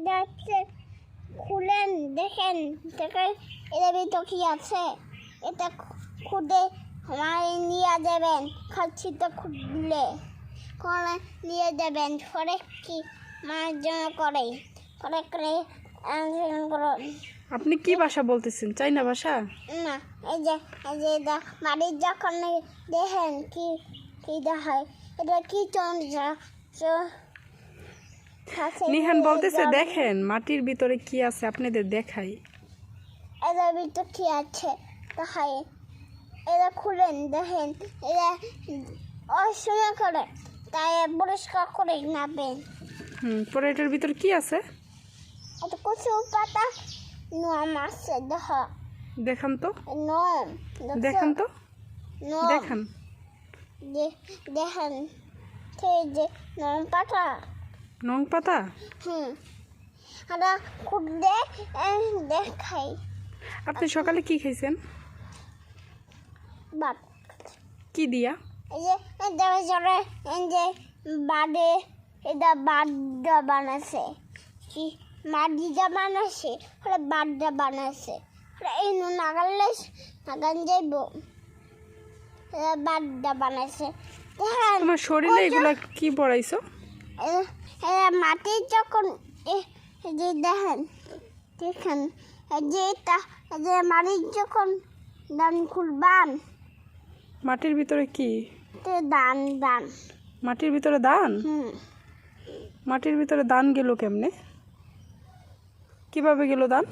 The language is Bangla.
যাচ্ছে খুলেন দেখেন দেখেন এর ভিতর কি আছে এটা খুদে আমায় নিয়ে যাবেন খাচ্ছিটা খুললে করে নিয়ে যাবেন করে কি মার জন্য করে করে করে আপনি কি ভাষা বলতেছেন? চাইনা ভাষা? না এই যে বাড়ির যখন দেখেন কি কি হয় এটা কি নিহান বলতেছে দেখেন মাটির ভিতরে কি আছে আপনাদের দেখাই। এদের ভিতর কি আছে দেখাই এরা খুলেন দেখেন এরা অসময় করে তাই পরিষ্কার করে নাবেন। পরে এটার ভিতর কি আছে? এটা কচু পাতা নম আছে দেখান তো, নম দেখান তো, নম দেখান। দেখেন সেই যে নম পাতা নং পাতা। আমরা খুঁজলে দেখাই। আপনি সকালে কি খাইছেন? বাট কি দিয়া? এই যে বাড়ে এটা বাড্ডা বানাছে কি মাটিটা বানাছে বাড্ডা বানাছে এই নাগান যাইব বাড্ডা বানাছে। তোমার শরীরে এগুলা কি পড়াইছো? মাটি যখন যে দেখেন দেখেন যে মাটির যখন দান খুলবান মাটির ভিতরে কি? দান দান মাটির ভিতরে দান? মাটির ভিতরে দান গেল কেমনে? কিভাবে গেল দান?